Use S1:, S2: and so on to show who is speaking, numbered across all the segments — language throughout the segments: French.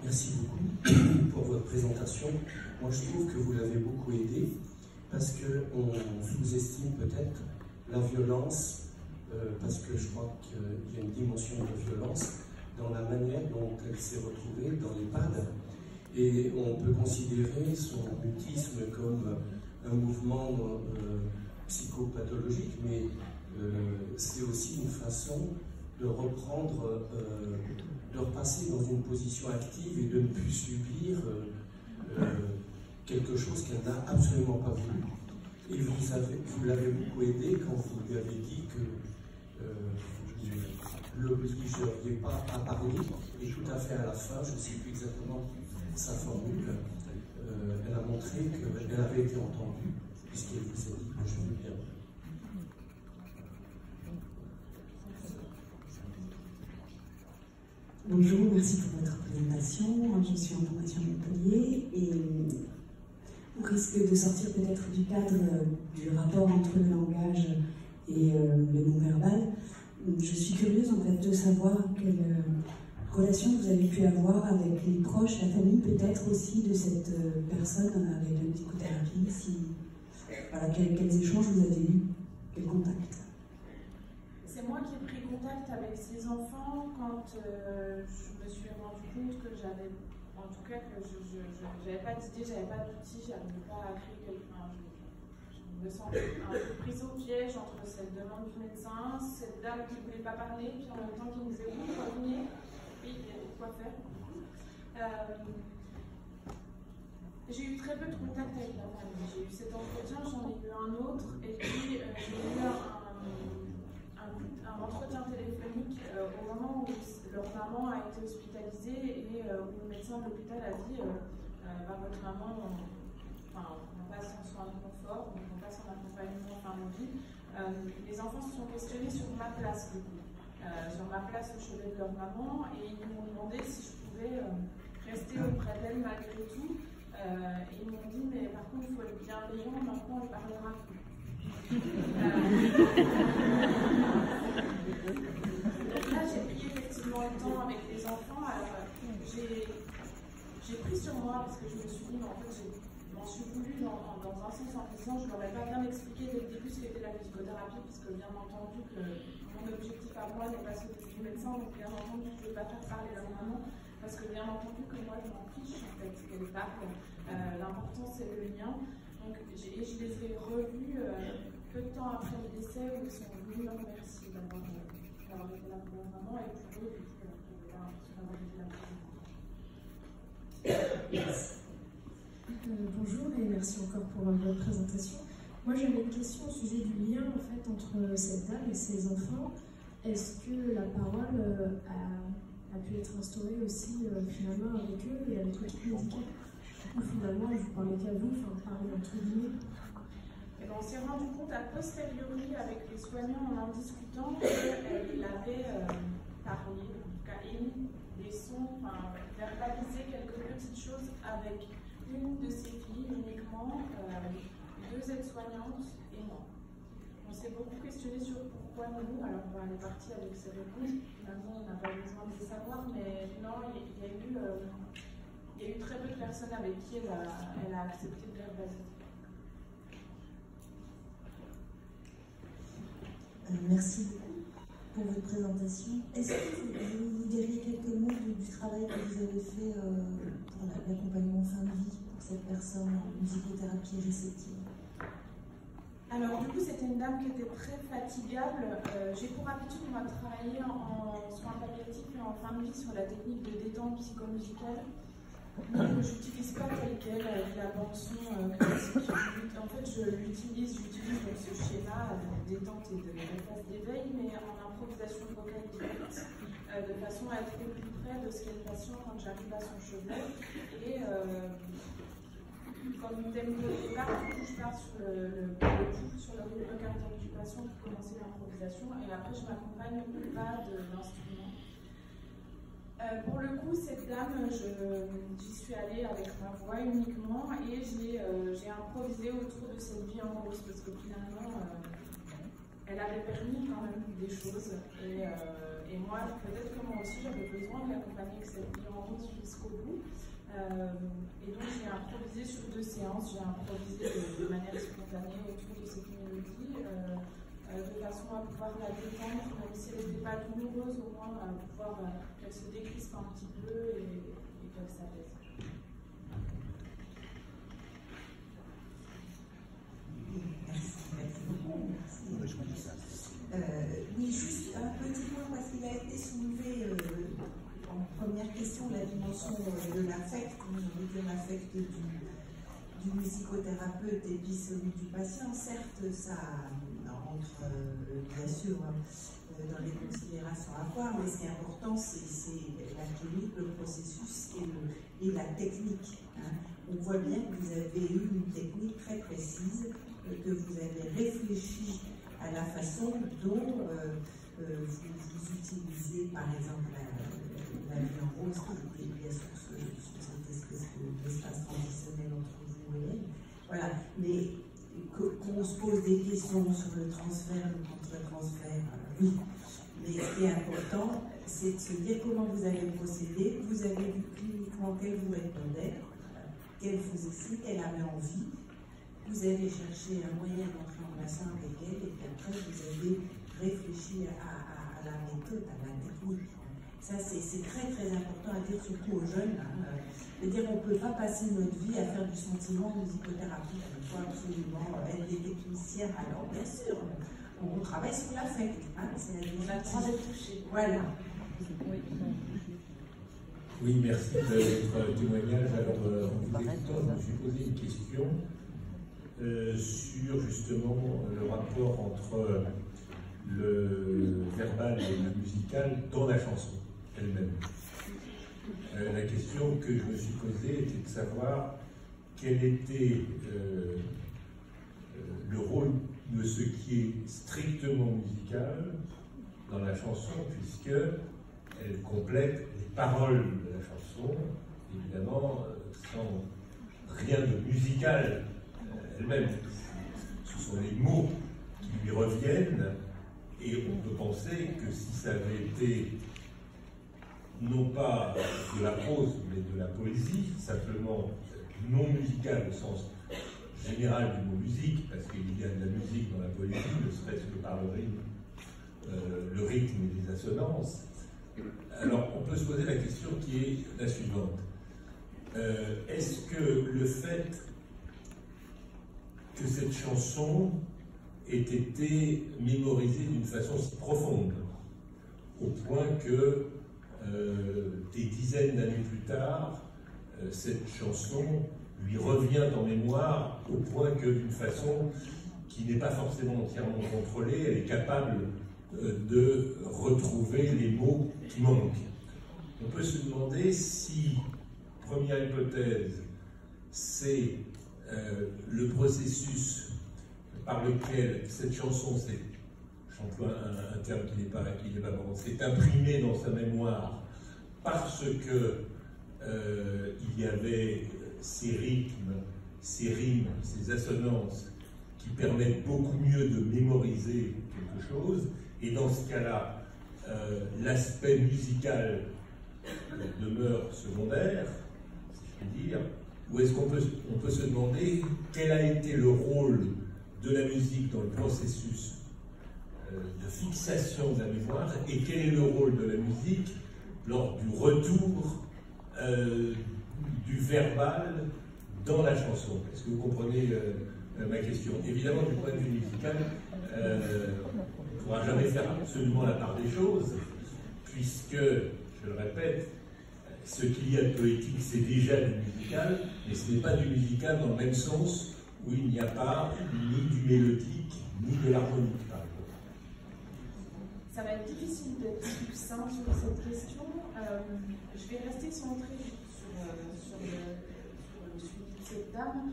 S1: Merci beaucoup pour votre présentation. Moi, je trouve que vous l'avez beaucoup aidé parce qu'on sous-estime peut-être la violence, parce que je crois qu'il y a une dimension de violence dans la manière dont elle s'est retrouvée dans l'EHPAD. Et on peut considérer son mutisme comme un mouvement psychopathologique, mais c'est aussi une façon de reprendre, de repasser dans une position active et de ne plus subir quelque chose qu'elle n'a absolument pas voulu. Et vous l'avez beaucoup aidé quand vous lui avez dit que vous ne l'obligeriez pas à parler, et tout à fait à la fin, je ne sais plus exactement sa formule, elle a montré qu'elle avait été entendue, puisqu'elle vous a dit que je veux bien.
S2: Bonjour, merci pour votre présentation. Je suis en formation à Montpellier et au risque de sortir peut-être du cadre du rapport entre le langage et le non-verbal, je suis curieuse en fait de savoir quelle relation vous avez pu avoir avec les proches, la famille peut-être aussi de cette personne avec la psychothérapie, voilà, quels échanges vous avez eus, quel contact?
S3: C'est moi qui ai pris contact avec ces enfants quand je me suis rendu compte que j'avais, en tout cas que j'avais pas d'idée, j'avais pas d'outils, j'arrivais pas à créer quelqu'un. Je me sentais un peu prise au piège entre cette demande du médecin, cette dame qui ne voulait pas parler, puis en même temps qui me disait oui, revenez, oui, il y a quoi faire. J'ai eu très peu de contact avec la famille. J'ai eu cet entretien, j'en ai eu un autre, et puis j'ai eu un entretien téléphonique au moment où leur maman a été hospitalisée et où le médecin de l'hôpital a dit votre maman, on passe en soins de confort, donc on passe en accompagnement fin de vie. Les enfants se sont questionnés sur ma place, du coup, sur ma place au chevet de leur maman, et ils m'ont demandé si je pouvais rester auprès d'elle malgré tout. Et ils m'ont dit, mais par contre, il faut être bienveillant, maintenant on ne parlera plus. Donc là, j'ai pris effectivement le temps avec les enfants. Alors, j'ai pris sur moi parce que je me suis dit, en fait, je m'en suis voulu dans un sens en disant, je ne leur ai pas bien expliqué dès le début ce qu'était la psychothérapie, puisque bien entendu que mon objectif à moi n'est pas celui du médecin, donc bien entendu, je ne veux pas faire parler leur maman, parce que bien entendu que moi, je m'en fiche en fait qu'elle parle. L'important, c'est le lien. Donc, je les ai revus peu de temps après le décès où ils sont venus me remercier d'avoir été là pour leur maman et pour eux, du coup, d'avoir été là pour eux.
S4: Bonjour et merci encore pour votre présentation. Moi, j'avais une question au sujet du lien en fait entre cette dame et ses enfants. Est-ce que la parole a pu être instaurée aussi finalement avec eux et avec l'équipe médicale? Ou finalement, je vous parlais qu'à vous, enfin, parler entre guillemets.
S3: Et ben, on s'est rendu compte a posteriori avec les soignants en discutant qu'elle avait parlé, en tout cas émis des sons, verbalisé quelques petites choses avec une de ses filles uniquement, deux aides-soignantes et moi. On s'est beaucoup questionné sur pourquoi nous, alors elle est partie avec ses réponses, finalement on n'a pas besoin de les savoir, mais non, il y a eu très peu de personnes avec qui elle a accepté de verbaliser.
S2: Merci beaucoup pour votre présentation. Est-ce que vous diriez quelques mots du travail que vous avez fait pour l'accompagnement fin de vie pour cette personne en musicothérapie réceptive?
S3: Alors du coup, c'était une dame qui était très fatigable. J'ai pour habitude, moi, de travailler en soins palliatifs et en fin de vie sur la technique de détente psychomusicale. Je n'utilise pas telle quelle la bande-son classique. En fait, j'utilise ce schéma de détente et de phase d'éveil, mais en improvisation vocale directe, de façon à être au plus près de ce qu'est le patient quand j'arrive à son chevet. Et comme thème de départ, je pars sur le pouls, sur le rythme cardiaque du patient pour commencer l'improvisation, et après je m'accompagne au pas de l'instrument. Pour le coup, cette dame, j'y suis allée avec ma voix uniquement et j'ai improvisé autour de cette vie en rose parce que finalement, elle avait permis quand même des choses. Et moi, peut-être que moi aussi, j'avais besoin de l'accompagner avec cette vie en route jusqu'au bout. Et donc, j'ai improvisé sur 2 séances. J'ai improvisé de manière spontanée autour de cette mélodie, de façon à pouvoir la détendre, même si elle n'était pas douloureuse, au moins à pouvoir qu'elle se décrispe un petit peu et qu'elle s'apaise.
S5: Merci beaucoup. Oui, juste un petit point, parce qu'il a été soulevé en première question, la dimension de l'affect, l'affect du musicothérapeute et puis celui du patient. Certes, ça entre bien sûr dans les considérations à avoir, mais ce qui est important, c'est la clinique, le processus et la technique. Hein. On voit bien que vous avez eu une technique très précise, que vous avez réfléchi à la façon dont vous utilisez, par exemple, la vie en rose, qui est bien sûr cette espèce d'espace transitionnel entre vous et elle. Voilà, mais qu'on se pose des questions sur le transfert, le contre-transfert, oui. Mais ce qui est important, c'est de se dire comment vous avez procédé, vous avez vu cliniquement qu'elle vous répondait, qu'elle vous excite, qu'elle avait envie. Vous avez cherché un moyen d'entrer en relation avec elle et puis après vous avez réfléchi à la méthode, à la technique. Ça c'est très très important à dire, surtout aux jeunes. C'est-à-dire on ne peut pas passer notre vie à faire du sentiment de musicothérapie. Il faut absolument être des techniciens. Alors bien sûr, on travaille sur l'affect. Hein,
S3: on a le droit d'être touché.
S5: Voilà.
S6: Oui, merci de votre témoignage. Alors, en vous écoutant, je me suis posé une question sur justement le rapport entre le verbal et le musical dans la chanson elle-même. La question que je me suis posée était de savoir quel était le rôle de ce qui est strictement musical dans la chanson, puisque elle complète les paroles de la chanson, évidemment sans rien de musical elle-même. Ce sont les mots qui lui reviennent, et on peut penser que si ça avait été non pas de la prose, mais de la poésie, simplement non musicale au sens général du mot musique, parce qu'il y a de la musique dans la poésie, ne serait-ce que par le rythme et les assonances. Alors, on peut se poser la question qui est la suivante. Est-ce que le fait que cette chanson ait été mémorisée d'une façon si profonde, au point que des dizaines d'années plus tard, cette chanson lui revient en mémoire, au point que d'une façon qui n'est pas forcément entièrement contrôlée, elle est capable de retrouver les mots qui manquent. On peut se demander si, première hypothèse, c'est le processus par lequel cette chanson s'est, j'emploie un terme qui n'est pas bon, s'est imprimée dans sa mémoire parce que il y avait ces rythmes, ces rimes, ces assonances qui permettent beaucoup mieux de mémoriser quelque chose. Et dans ce cas-là, l'aspect musical demeure secondaire, si je puis dire, ou est-ce qu'on peut se demander quel a été le rôle de la musique dans le processus de fixation de la mémoire, et quel est le rôle de la musique lors du retour du verbal dans la chanson. Est-ce que vous comprenez ma question? Évidemment, du point de vue musical, on ne pourra jamais faire absolument la part des choses, puisque, je le répète, ce qu'il y a de poétique, c'est déjà du musical, mais ce n'est pas du musical dans le même sens où il n'y a pas ni du mélodique, ni de l'harmonique, par exemple.
S3: Ça va être difficile d'être plus simple sur cette question. Je vais rester centrée sur le suivi de cette dame.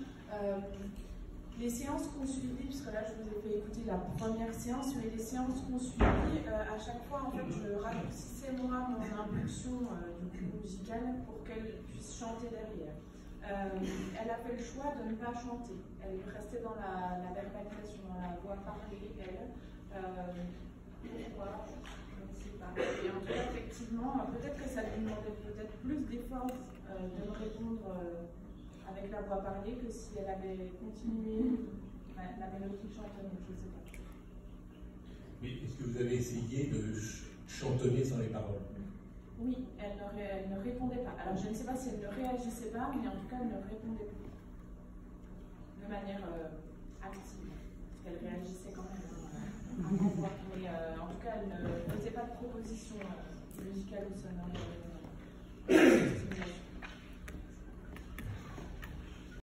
S3: Les séances qu'on suivit, puisque là je vous ai fait écouter la première séance, mais les séances qu'on suivit, à chaque fois en fait je raccourcissais moi mon impulsion du coup musicale pour qu'elle puisse chanter derrière. Elle a fait le choix de ne pas chanter. Elle restait dans la verbalisation, dans la voix parlée, elle, Pourquoi? Je ne sais pas. Et en tout cas, effectivement, peut-être que ça lui demandait peut-être plus d'efforts de me répondre avec la voix parlée que si elle avait continué la mélodie chantonnée, je ne sais pas.
S6: Mais est-ce que vous avez essayé de chantonner sans les paroles?
S3: Oui, elle ne répondait pas. Alors je ne sais pas si elle ne réagissait pas, mais en tout cas elle ne répondait pas de manière active. Elle réagissait quand même à ma voix, mais en tout cas elle ne faisait pas de proposition musicale ou sonore.